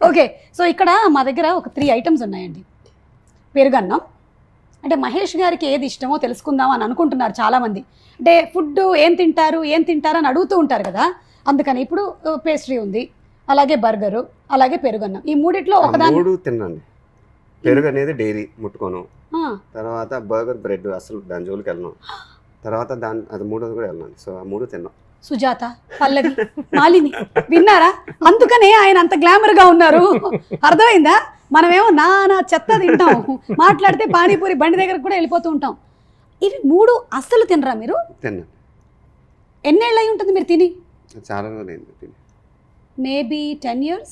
Okay, so ఇక్కడ మా దగ్గర ఒక 3 ఐటమ్స్ ఉన్నాయండి. పెరుగన్నం అంటే మహేష్ గారికి ఏది ఇష్టమో తెలుసుకుందాం అని అనుకుంటున్నారు చాలామంది. అంటే ఫుడ్ ఏం తింటారు అని అడుగుతూ ఉంటారు కదా, అందుకని ఇప్పుడు పేస్ట్రీ ఉంది, అలాగే బర్గరు, అలాగే పెరుగన్నం. ఈ మూడిట్లో ఒకదాని 3 తినండి. పెరుగు అనేది డైరీ ముట్టుకోను, తర్వాత బర్గర్ బ్రెడ్ అసలు దాని జోలికి వెళ్ళను, తర్వాత అది 3ది కూడా వెళ్ళను. సో ఆ 3 తిన్నాం. సుజాత, పల్లవి, మాలిని విన్నారా? అందుకనే ఆయన అంత గ్లామర్గా ఉన్నారు. అర్థమైందా? మనమేమో నా చెత్త తింటాం, మాట్లాడితే పానీపూరి బండి దగ్గరకు కూడా వెళ్ళిపోతూ ఉంటాం. ఇవి 3 అస్సలు తినరా మీరు? తిన్నాను. ఎన్నేళ్ళు అయి ఉంటుంది మీరు తిని? చాలా రోజులైంది తిని. Maybe 10 years.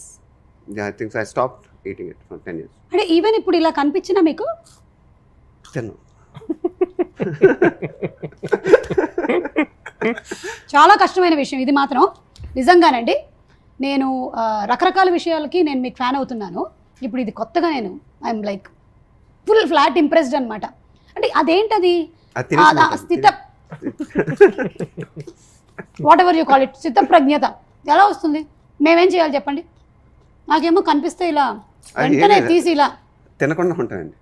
I think I stopped eating it for 10 years. అంటే ఈవెన్ ఇప్పుడు ఇలా కనిపించినా మీకు తిన్నాను. చాలా కష్టమైన విషయం ఇది మాత్రం నిజంగానండి. నేను రకరకాల విషయాలకి నేను మీకు ఫ్యాన్ అవుతున్నాను. ఇప్పుడు ఇది కొత్తగా నేను I'm like full flat impressed అనమాట. అంటే అదేంటది స్థిత whatever you call it, స్థితప్రజ్ఞత ఎలా వస్తుంది? మేమేం చేయాలి చెప్పండి? నాకేమో కనిపిస్తే ఇలా వెంటనే తీసి ఇలా తినకుండా ఉంటానండి.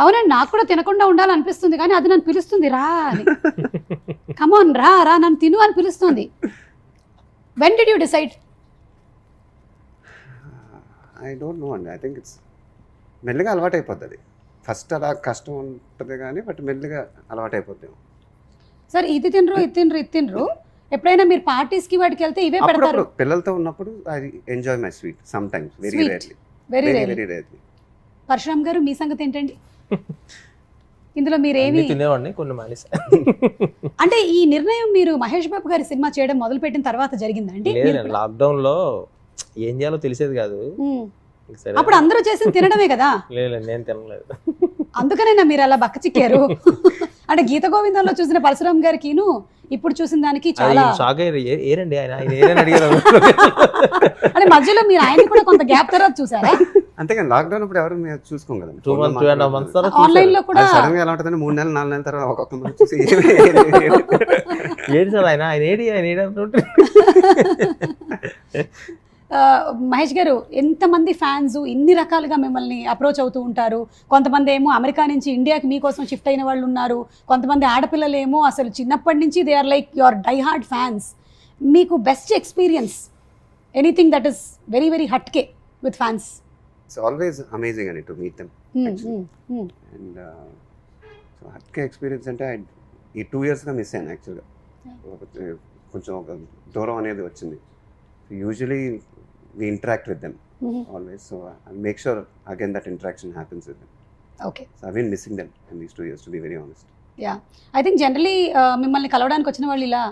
అవునండి, నాకు కూడా తినకుండా ఉండాలనిపిస్తుంది, కానీ అది నన్ను పిలుస్తుంది రా అని. కమాన్ రా రా నన్ను తిను అని పిలుస్తుంది. When did you decide? I don't know అండి. ఐ థింక్ ఇట్స్ మెల్లిగా అలవాటు అయిపోతుంది. ఫస్ట్ అలా కష్టం ఉంటుంది కానీ బట్ మెల్లిగా అలవాటు అయిపోద్ది. సార్ ఇది తినరు ఇది తినరు ఇది తినరు, ఎప్పుడైనా మీరు పార్టీస్కి వాటికి వెళ్తే ఇవే పెడతారు? పిల్లలతో ఉన్నప్పుడు I enjoy my sweet sometimes, very rarely. Very rarely. Parashuram గారు మీ సంగతి ఏంటండి? ఇందులో మీరేమి తినేవాడిని, కొన్ని మానేసా. అంటే ఈ నిర్ణయం మీరు మహేష్ బాబు గారి సినిమా చేయడం మొదలు పెట్టిన తర్వాత జరిగిందండి? లాక్డౌన్ లో ఏం చేయాలో తెలిసేది కాదు. అప్పుడు అందరూ చేసింది తినడమే కదా. లేదు నేను తినలేదు. అందుకనేనా మీరు అలా బక్క చిక్కారు? అంటే గీత గోవిందంలో చూసిన పరశురామ్ గారికిను ఇప్పుడు చూసిన దానికి చాలా షాక్ అయ్యారు. ఏరండి ఆయన ఏరని అడిగారు. అంటే మధ్యలో మీరు ఆయన కూడా కొంత గ్యాప్ తర్వాత చూసారా? అంతేగాని లాక్డౌన్ అప్పుడు ఎవరు చూసుకోం కదా. 2 months తర్వాత ఆన్లైన్ లో కూడా సడన్ గా ఎలా ఉంటుందని 3 నెలలు 4 నెలల తర్వాత ఒక్కొక్క మంది చూసి ఏది సార్ ఆయన ఏడి అంటుంటే. మహేష్ గారు, ఎంతమంది ఫ్యాన్స్ ఇన్ని రకాలుగా మిమ్మల్ని అప్రోచ్ అవుతూ ఉంటారు. కొంతమంది ఏమో అమెరికా నుంచి ఇండియాకి మీకోసం షిఫ్ట్ అయిన వాళ్ళు ఉన్నారు, కొంతమంది ఆడపిల్లలు ఏమో అసలు చిన్నప్పటి నుంచి they are like your die hard fans. మీకు best experience anything that is very very హట్కే with fans? It's always amazing అని to meet them. And so హట్కే ఎక్స్పీరియన్స్ అంటే ఈ 2 yearsగా మిస్ అయ్యాను యాక్చువల్గా. కొంచెం ఒక దూరం అనేది వచ్చింది. Usually we interact with them always, so I'll make sure again that interaction happens with them. Okay, so I've been missing them in these 2 years, to be very honest. Yeah, I think generally మిమ్మల్ని కలవడానికి వచ్చిన వాళ్ళు ఇలా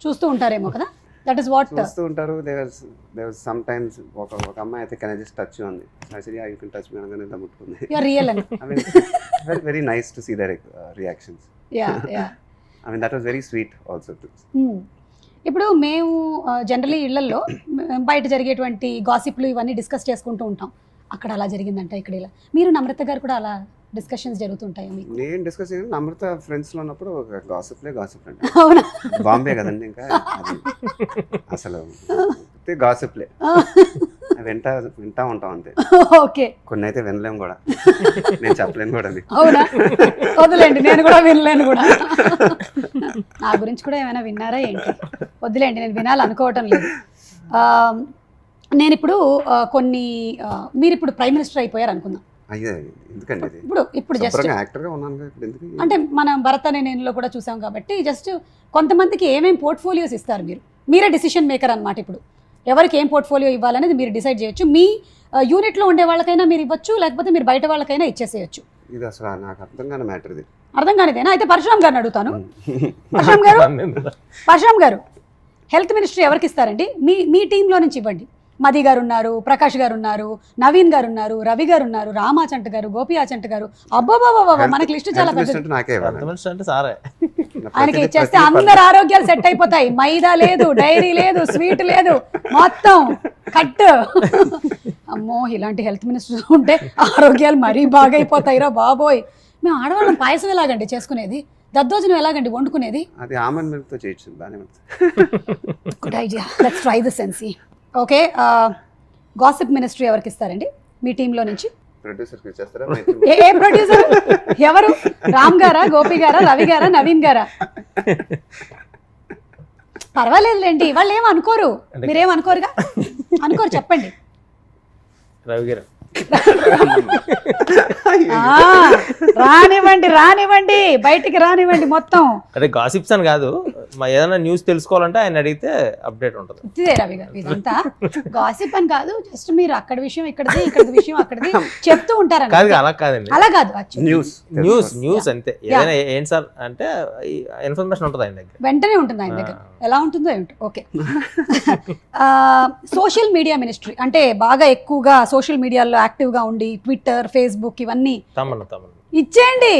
చూస్తూ ఉంటారేమో కదా. That is what చూస్తూ ఉంటారు. there was sometimes ఒక అమ్మాయి అయితే can I just touch you on the, I said yeah you can touch me అనగానే ఇలా ముట్టుకుంది. you are real and I mean very very nice to see their reactions. yeah I mean that was very sweet also too. ఇప్పుడు మేము generally ఇళ్లలో బయట జరిగేటువంటి గాసిప్లు ఇవన్నీ discuss చేసుకుంటూ ఉంటాం. అక్కడ అలా జరిగిందంట, ఇక్కడ ఇలా. మీరు నమ్రత గారు కూడా అలా డిస్కషన్స్ జరుగుతుంటాయా మీకు? నేను డిస్కస్ చేయను. నమ్రత ఫ్రెండ్స్లో ఉన్నప్పుడు గాసిప్ అండి. అవునా? బాంబే కదండి, ఇంకా అసలు గాసిప్లే వింటా ఉంటాం అంతే. ఓకే, కొన్ని అయితే వినలేము కూడా, నేను చెప్పలేను కూడా. అవునా? వదిలేండి, నేను కూడా వినలేను కూడా. నా గురించి కూడా ఏమైనా విన్నారా ఏంటి? వదిలేండి, నేను వినాలనుకోవటం లేదు. నేను ఇప్పుడు మీరు ఇప్పుడు ప్రైమ్ మినిస్టర్ అయిపోయారు అనుకుందాం. అయ్యో ఎందుకండి? ఇప్పుడు జస్ట్ యాక్టర్గా ఉన్నాను ఎందుకు అంటే మనం భరత్ అనే నేనులో కూడా చూసాం కాబట్టి జస్ట్ కొంతమందికి ఏమేమి పోర్ట్ఫోలియోస్ ఇస్తారు మీరే డిసిషన్ మేకర్ అనమాట. ఇప్పుడు ఎవరికి ఏం పోర్ట్ఫోలియో ఇవ్వాలనేది మీరు డిసైడ్ చేయొచ్చు. మీ యూనిట్లో ఉండే వాళ్ళకైనా మీరు ఇవ్వచ్చు, లేకపోతే మీరు బయట వాళ్ళకైనా ఇచ్చేసేయచ్చు. ఇది అసలు నాకు అర్థం కాని మ్యాటర్. ఇది అర్థం కానిదేనా? అయితే పరశురామ్ గారిని అడుగుతాను. పరశురామ్ గారు హెల్త్ మినిస్ట్రీ ఎవరికి ఇస్తారండి? మీ టీంలో నుంచి ఇవ్వండి. మది గారు ఉన్నారు, ప్రకాష్ గారు ఉన్నారు, నవీన్ గారు ఉన్నారు, రవి గారు ఉన్నారు, రామాచంట్ గారు, గోపి ఆచంట్ గారు. అబ్బాబాబా, మనకి లిస్ట్ చాలా పెద్దది. ఆయనకి ఇచ్చేస్తే అందరు ఆరోగ్యాలు సెట్ అయిపోతాయి. మైదా లేదు, డైరీ లేదు, స్వీట్ లేదు, మొత్తం కట్. అమ్మో, ఇలాంటి హెల్త్ మినిస్టర్ ఉంటే ఆరోగ్యాలు మరీ బాగా అయిపోతాయిరా బాబోయ్. మేము ఆడవాళ్ళం పాయసం ఎలాగండి చేసుకునేది? దద్దోజనం ఎలాగండి వండుకునేది? అది ఆమన్ మిల్క్ తో చేయొచ్చు, బానే ఉంటుంది. Good idea, let's try this and see. Okay, gossip ministry ఎవరికి ఇస్తారండి మీ టీంలో నుంచి? ప్రొడ్యూసర్కి ఇచ్చేస్తారా? ఏ ప్రొడ్యూసర్ ఎవరు? రామ్ గారా, గోపి గారా, రవి గారా, నవీన్ గారా? పర్వాలేదులేండి, వాళ్ళు ఏం అనుకోరు, మీరేం అనుకోరుగా. అనుకోరు, చెప్పండి. రవి గారు రానివ్వండి బయటికి రానివ్వండి మొత్తం. అంటే గాసిప్స్ అని కాదు, మా ఏదైనా న్యూస్ తెలుసుకోవాలంటే ఆయన అడిగితే అప్డేట్ ఉంటుంది. ఇదే రవి గారు, ఇదంతా గాసిప్ అని కాదు, జస్ట్ మీరు అక్కడ విషయం ఇక్కడది, ఇక్కడ విషయం అక్కడది చెప్తూ ఉంటారు. కాదు అలా కాదండి, అలా కాదు, న్యూస్ అంతే. ఏదైనా ఏంటి సార్ అంటే ఇన్ఫర్మేషన్ ఉంటుంది ఆయన దగ్గర, వెంటనే ఉంటుంది ఆయన దగ్గర. ఎలా ఉంటుందో ఏమిటో. ఓకే, సోషల్ మీడియా మినిస్ట్రీ అంటే బాగా ఎక్కువగా సోషల్ మీడియాలో యాక్టివ్గా ఉండి ట్విట్టర్, ఫేస్బుక్ ఇవన్నీ తమన్నా ఇచ్చేయండి.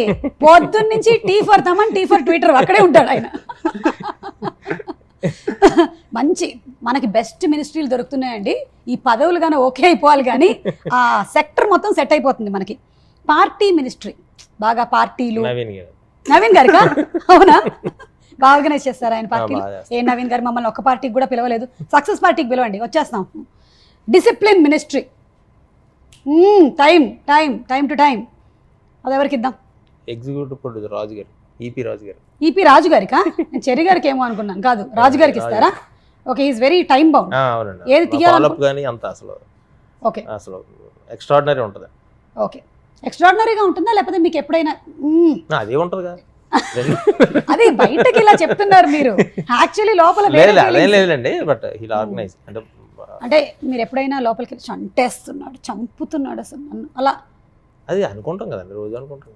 పొద్దున్న నుంచి tea for Thaman, tea for Twitter, అక్కడే ఉంటాడు ఆయన. మంచి మనకి బెస్ట్ మినిస్ట్రీలు దొరుకుతున్నాయండి. ఈ పదవులు కానీ ఓకే అయిపోవాలి, కానీ ఆ సెక్టర్ మొత్తం సెట్ అయిపోతుంది మనకి. పార్టీ మినిస్ట్రీ, బాగా పార్టీలు. నవీన్ గారికా? అవునా, బాగా ఆర్గనైజ్ చేస్తారు ఆయన పార్టీలు. ఏ నవీన్ గారు మమ్మల్ని ఒక్క పార్టీకి కూడా పిలవలేదు, సక్సెస్ పార్టీకి పిలవండి, వచ్చేస్తాం. Discipline ministry, time to time, అది ఎవరికి ఇద్దాం? ఎగ్జిక్యూటివ్ ప్రొడ్యూసర్ రాజు గారు, ఈపీ రాజు గారికా? నేను చెర్రి గారికి ఏమో అనుకున్నాను. కాదు, రాజు గారికి ఇస్తారా? Okay, is very time bound. ఏది తీయాలి అంత అసలు ఓకే, అసలు ఎక్స్ట్రాడినరీ ఉంటుంది. ఓకే, ఎక్స్ట్రాడినరీగా ఉంటుందా లేకపోతే మీకు ఎప్పుడైనా అదే ఉంటుంది కదా? అది బయటకి ఇలా చెప్తున్నారు మీరు, యాక్చువల్లీ లోపల అదేం లేదండి, బట్ ఇలా ఆర్గనైజ్ అంటే మీరు ఎప్పుడైనా లోపలికి చంటేస్తున్నాడు, చంపుతున్నాడు అసలు నన్ను అలా అది అనుకుంటాం కదండి, రోజు అనుకుంటాం,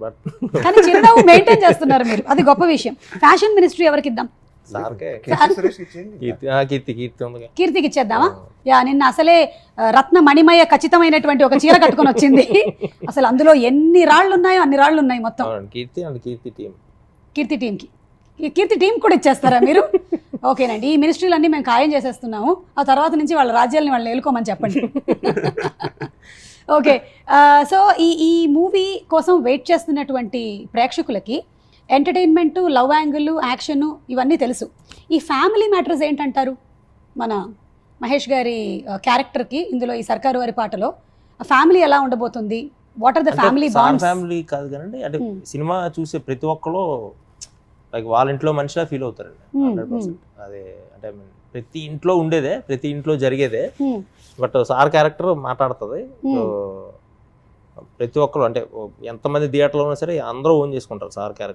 బట్ కానీ చిరునవ్వు మెయింటైన్ చేస్తున్నారు మీరు, అది గొప్ప విషయం. ఫ్యాషన్ మినిస్ట్రీ ఎవరికి ఇద్దాం? కీర్తికి ఇచ్చేద్దామా? యా, నిన్న అసలే రత్న మణిమయ ఖచ్చితమైనటువంటి ఒక చీర కట్టుకొని వచ్చింది. అసలు అందులో ఎన్ని రాళ్ళు ఉన్నాయో అన్ని రాళ్ళు ఉన్నాయి మొత్తం. కీర్తి టీంకి, కీర్తి టీం కూడా ఇచ్చేస్తారా మీరు? ఓకేనండి, ఈ మినిస్ట్రీలన్నీ మేము ఖాయం చేసేస్తున్నాము. ఆ తర్వాత నుంచి వాళ్ళ రాజ్యాలని వాళ్ళని ఏలుకోమని చెప్పండి. ఓకే, సో ఈ మూవీ కోసం వెయిట్ చేస్తున్నటువంటి ప్రేక్షకులకి ఎంటర్టైన్మెంట్, లవ్ యాంగిల్, యాక్షన్ ఇవన్నీ తెలుసు. ఈ ఫ్యామిలీ మ్యాటర్స్ ఏంటంటారు? మన మహేష్ గారి క్యారెక్టర్కి ఇందులో ఈ సర్కారు వారి పాటలో ఫ్యామిలీ ఎలా ఉండబోతుంది? What are the family bonds? Family కాదు కానీ అంటే సినిమా చూసే ప్రతి ఒక్కరు లైక్ వాళ్ళ ఇంట్లో మనిషిలా ఫీల్ అవుతారండి. 100%. అదే అంటే ప్రతి ఇంట్లో ఉండేదే, ప్రతి ఇంట్లో జరిగేదే. బట్ సార్ క్యారెక్టర్ మాట్లాడుతుంది. ప్రతి ఒక్కరు అంటే ఎంతమంది థియేటర్లో ఉన్నా సరే అందరూ ఓన్ చేసుకుంటారు సార్ క్యారెక్టర్.